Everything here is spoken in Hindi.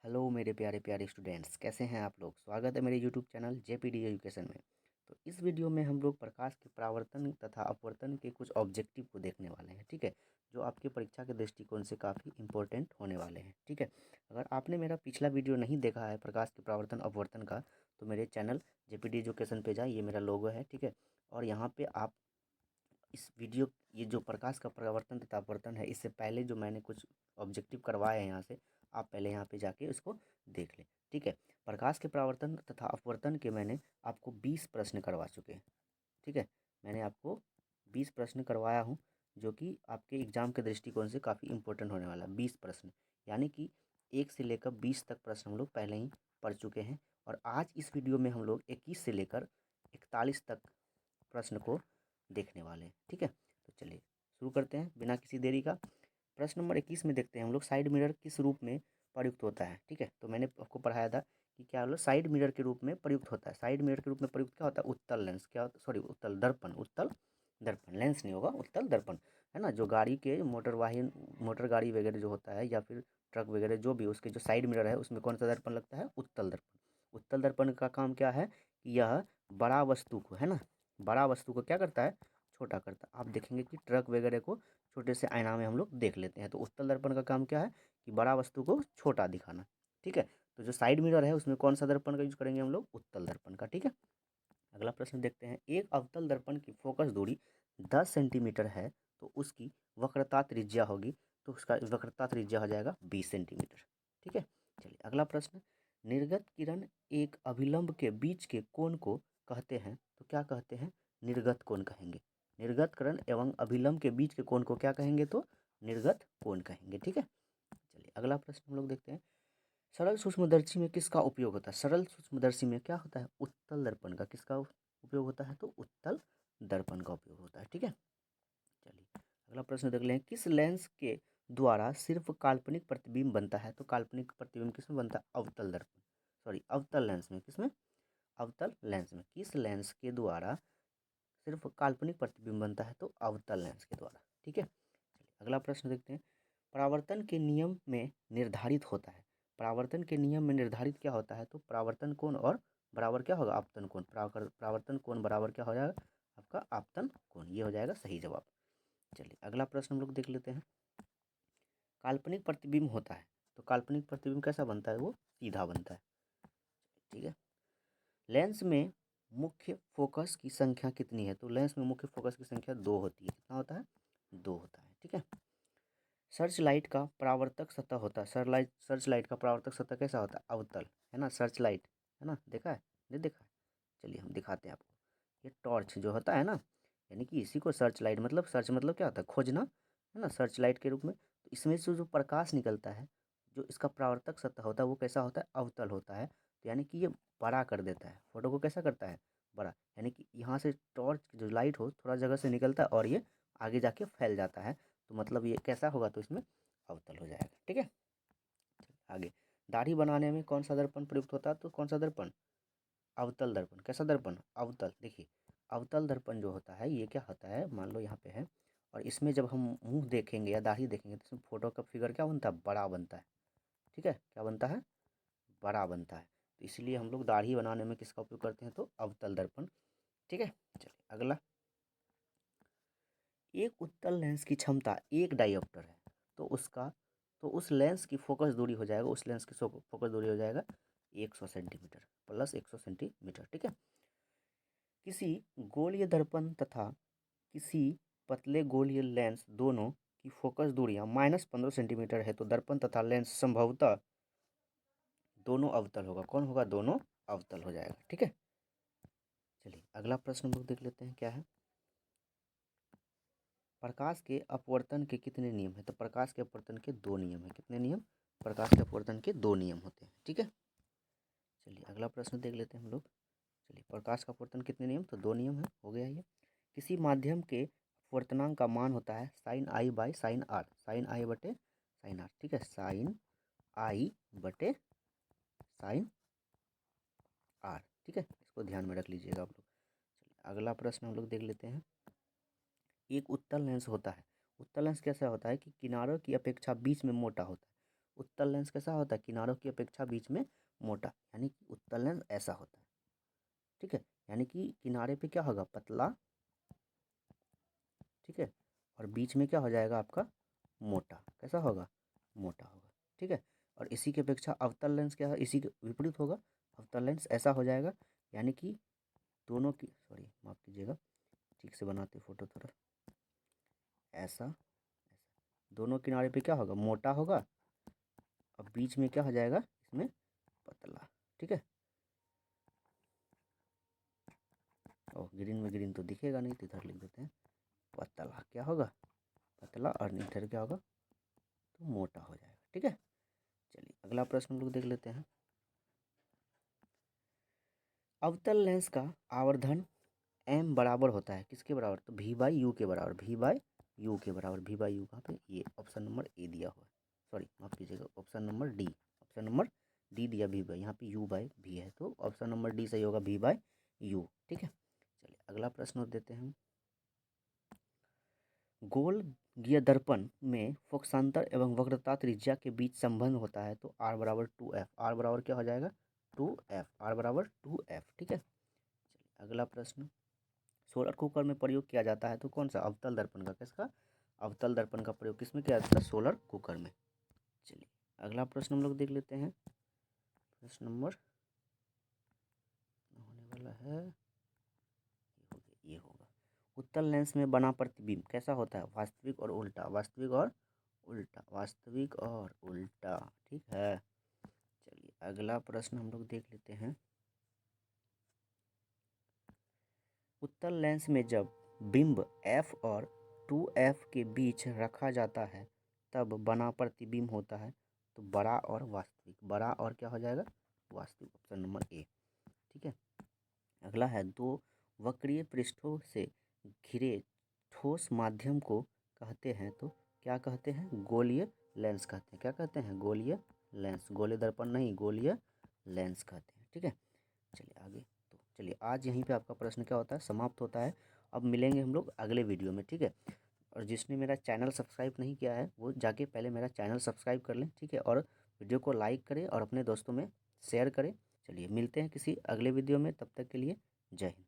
हेलो मेरे प्यारे प्यारे स्टूडेंट्स, कैसे हैं आप लोग। स्वागत है मेरे यूट्यूब चैनल जेपीडी एजुकेशन में। तो इस वीडियो में हम लोग प्रकाश के परावर्तन तथा अपवर्तन के कुछ ऑब्जेक्टिव को देखने वाले हैं, ठीक है, जो आपकी परीक्षा के दृष्टिकोण से काफ़ी इंपॉर्टेंट होने वाले हैं, ठीक है। अगर आपने मेरा पिछला वीडियो नहीं देखा है प्रकाश के परावर्तन अपवर्तन का, तो मेरे चैनल जेपीडी एजुकेशन पे जाए, ये मेरा लोगो है, ठीक है। और यहाँ पर आप इस वीडियो ये जो प्रकाश का परावर्तन तथा अपवर्तन है, इससे पहले जो मैंने कुछ ऑब्जेक्टिव करवाए हैं यहाँ से, आप पहले यहाँ पे जाके इसको देख लें, ठीक है। प्रकाश के परावर्तन तथा अपवर्तन के मैंने आपको 20 प्रश्न करवा चुके हैं, ठीक है। मैंने आपको 20 प्रश्न करवाया हूँ, जो कि आपके एग्जाम के दृष्टिकोण से काफ़ी इंपॉर्टेंट होने वाला है। 20 प्रश्न यानी कि 1 से लेकर 20 तक प्रश्न हम लोग पहले ही पढ़ चुके हैं। और आज इस वीडियो में हम लोग 21 से लेकर 41 तक प्रश्न को देखने वाले हैं, ठीक है। तो चलिए शुरू करते हैं बिना किसी देरी का। प्रश्न नंबर 21 में देखते हैं हम लोग, साइड मिरर किस रूप में प्रयुक्त होता है, ठीक है। तो मैंने आपको पढ़ाया था कि क्या बोलो, साइड मिरर के रूप में प्रयुक्त होता है। साइड मिरर के रूप में प्रयुक्त क्या होता है? उत्तल लेंस, क्या सॉरी उत्तल दर्पण, उत्तल दर्पण, लेंस नहीं होगा, उत्तल दर्पण, है ना। जो गाड़ी के मोटर वाहन, मोटर गाड़ी वगैरह जो होता है, या फिर ट्रक वगैरह जो भी, उसके जो साइड मिरर है उसमें कौन सा दर्पण लगता है? उत्तल दर्पण। उत्तल दर्पण का काम क्या है कि यह बड़ा वस्तु को, है ना, बड़ा वस्तु को क्या करता है? छोटा करता है। आप देखेंगे कि ट्रक वगैरह को छोटे से आईना में हम लोग देख लेते हैं। तो उत्तल दर्पण का काम क्या है कि बड़ा वस्तु को छोटा दिखाना, ठीक है। तो जो साइड मिरर है उसमें कौन सा दर्पण का यूज करेंगे हम लोग? उत्तल दर्पण का, ठीक है। अगला प्रश्न देखते हैं, एक अवतल दर्पण की फोकस दूरी 10 सेंटीमीटर है, तो उसकी वक्रता त्रिज्या होगी, तो उसका वक्रता त्रिज्या हो जाएगा 20 सेंटीमीटर, ठीक है। चलिए अगला प्रश्न, निर्गत किरण एक अभिलंब के बीच के कोण को कहते हैं, तो क्या कहते हैं? निर्गत कोण कहेंगे। निर्गत किरण एवं अभिलंब के बीच के कोण को क्या कहेंगे? तो निर्गत कोण कहेंगे, ठीक है। चलिए अगला प्रश्न हम लोग देखते हैं, सरल सूक्ष्मदर्शी में किसका उपयोग होता है? सरल सूक्ष्मदर्शी में क्या होता है? उत्तल दर्पण का। किसका उपयोग होता है? तो उत्तल दर्पण का उपयोग होता है, ठीक है। चलिए अगला प्रश्न देख लें, किस लेंस के द्वारा सिर्फ काल्पनिक प्रतिबिंब बनता है? तो काल्पनिक प्रतिबिंब किसमें बनता है? अवतल दर्पण, सॉरी अवतल लेंस में। किसमें? अवतल लेंस में। किस लेंस के द्वारा सिर्फ काल्पनिक प्रतिबिंब बनता है? तो अवतल लेंस के द्वारा, ठीक है। चलिए अगला प्रश्न देखते हैं, परावर्तन के नियम में निर्धारित होता है। परावर्तन के नियम में निर्धारित क्या होता है? तो परावर्तन कोण और बराबर क्या होगा? आपतन कोण। परावर्तन कोण बराबर क्या हो जाएगा? आपका आपतन कोण। ये हो जाएगा सही जवाब। चलिए अगला प्रश्न हम लोग देख लेते हैं, काल्पनिक प्रतिबिंब होता है, तो काल्पनिक प्रतिबिंब कैसा बनता है? वो सीधा बनता है, ठीक है। लेंस में मुख्य फोकस की संख्या कितनी है? तो लेंस में मुख्य फोकस की संख्या 2 होती है। कितना होता है? 2 होता है, ठीक है। सर्च लाइट का परावर्तक सतह होता है। सर्च लाइट का परावर्तक सतह कैसा होता है? अवतल, है ना। सर्च लाइट, है ना, देखा है? नहीं देखा है? चलिए हम दिखाते हैं आपको। ये टॉर्च जो होता है ना, यानी कि इसी को सर्च लाइट, मतलब सर्च मतलब क्या होता है? खोजना, है ना, सर्च लाइट के रूप में। तो इसमें से जो प्रकाश निकलता है, जो इसका परावर्तक सतह होता है, वो कैसा होता है? अवतल होता है। तो यानी कि ये बड़ा कर देता है फोटो को। कैसा करता है? बड़ा। यानी कि यहाँ से टॉर्च जो लाइट हो थोड़ा जगह से निकलता है और ये आगे जाके फैल जाता है, तो मतलब ये कैसा होगा? तो इसमें अवतल हो जाएगा, ठीक है। आगे, दाढ़ी बनाने में कौन सा दर्पण प्रयुक्त होता है? तो कौन सा दर्पण? अवतल दर्पण। कैसा दर्पण? अवतल। देखिए अवतल दर्पण जो होता है, ये क्या होता है, मान लो यहाँ पे है, और इसमें जब हम मुंह देखेंगे या दाढ़ी देखेंगे, तो इसमें फोटो का फिगर क्या बनता है? बड़ा बनता है, ठीक है। क्या बनता है? बड़ा बनता है। तो इसलिए हम लोग दाढ़ी बनाने में किसका उपयोग करते हैं? तो अवतल दर्पण, ठीक है। चलिए अगला, एक उत्तल लेंस की क्षमता 1 डायोप्टर है, तो उसका, तो उस लेंस की फोकस दूरी हो जाएगा, उस लेंस की फोकस दूरी हो जाएगा 100 सेंटीमीटर प्लस 100 सेंटीमीटर, ठीक है। किसी गोलीय दर्पण तथा किसी पतले गोलीय लेंस दोनों की फोकस दूरियां -15 सेंटीमीटर है, तो दर्पण तथा लेंस संभवतः दोनों अवतल होगा। कौन होगा? दोनों अवतल हो जाएगा, ठीक है। चलिए अगला प्रश्न हम लोग देख लेते हैं, क्या है, प्रकाश के अपवर्तन के कितने नियम हैं? तो प्रकाश के अपवर्तन के 2 नियम हैं। कितने नियम? प्रकाश के अपवर्तन के 2 नियम होते हैं, ठीक है। चलिए अगला प्रश्न देख लेते हैं हम लोग। चलिए प्रकाश का अपवर्तन कितने नियम? तो 2 नियम है, हो गया ये। किसी माध्यम के अपवर्तनांक का मान होता है sine I by sine R, sine I बटे साइन आर, ठीक है। साइन आई बटे साइन आर, ठीक है। इसको ध्यान में रख लीजिएगा आप लोग। चलिए अगला प्रश्न हम लोग देख लेते हैं, एक उत्तल लेंस होता है। उत्तल लेंस कैसा होता है कि किनारों की अपेक्षा बीच में मोटा होता है। उत्तल लेंस कैसा होता है, किनारों की अपेक्षा बीच में मोटा, यानी कि उत्तल लेंस ऐसा होता है, ठीक है। यानी कि किनारे पे क्या होगा, पतला, ठीक है, और बीच में क्या हो जाएगा आपका, मोटा, कैसा होगा, मोटा होगा, ठीक है। और इसी की अपेक्षा अवतल लेंस क्या है, इसी के विपरीत होगा, अवतल लेंस ऐसा हो जाएगा, यानी कि दोनों की, सॉरी माफ़ कीजिएगा, ठीक से बनाते फोटो थोड़ा, ऐसा ऐसा, दोनों किनारे पे क्या होगा, मोटा होगा, और बीच में क्या हो जाएगा इसमें, पतला, ठीक है। ओह, ग्रीन में ग्रीन तो दिखेगा नहीं, तो इधर लिख देते हैं, पतला क्या होगा, पतला, और इधर क्या होगा, तो मोटा हो जाएगा, ठीक है। चलिए अगला प्रश्न हम लोग देख लेते हैं। अवतल लेंस का आवर्धन एम बराबर होता है किसके बराबर, तो भी बाई यू के बराबर, भी बाई यू के बराबर, भी बाई यू कहाँ पे, ये ऑप्शन नंबर ए दिया हुआ है, सॉरी माफ़ कीजिएगा, option number D, option number D दिया भी बाई, यहाँ पे यू बाई भी है, तो ऑप्शन नंबर डी सही होगा, भी बाई यू, ठीक है। चलिए अगला प्रश्न देते हैं। गोल गियर दर्पण में फोकसांतर एवं वक्रता त्रिज्या के बीच संबंध होता है, तो आर बराबर 2f, आर बराबर क्या हो जाएगा, 2f, आर बराबर 2f, ठीक है। चलिए अगला प्रश्न, सोलर कुकर में प्रयोग किया जाता है, तो कौन सा, अवतल दर्पण का, किसका, अवतल दर्पण का प्रयोग किसमें किया जाता है, सोलर कुकर में। चलिए अगला प्रश्न हम लोग देख लेते हैं। प्रश्न नंबर होने वाला है, ये होगा, उत्तल लेंस में बना प्रतिबिंब कैसा होता है, वास्तविक और उल्टा, वास्तविक और उल्टा, वास्तविक और उल्टा, ठीक है। चलिए अगला प्रश्न हम लोग देख लेते हैं। उत्तल लेंस में जब बिंब f और 2f के बीच रखा जाता है तब बना प्रतिबिंब होता है, तो बड़ा और वास्तविक, बड़ा और क्या हो जाएगा, वास्तविक, ऑप्शन नंबर ए, ठीक है। अगला है, दो वक्रीय पृष्ठों से घिरे ठोस माध्यम को कहते हैं, तो क्या कहते हैं, गोलीय लेंस कहते हैं, क्या कहते हैं, गोलीय लेंस, गोलीय दर्पण नहीं, गोलीय लेंस कहते हैं, ठीक है। चलिए आगे, तो चलिए आज यहीं पे आपका प्रश्न क्या होता है, समाप्त होता है। अब मिलेंगे हम लोग अगले वीडियो में, ठीक है। और जिसने मेरा चैनल सब्सक्राइब नहीं किया है वो जाके पहले मेरा चैनल सब्सक्राइब कर लें, ठीक है, और वीडियो को लाइक करें और अपने दोस्तों में शेयर करें। चलिए मिलते हैं किसी अगले वीडियो में, तब तक के लिए जय हिंद।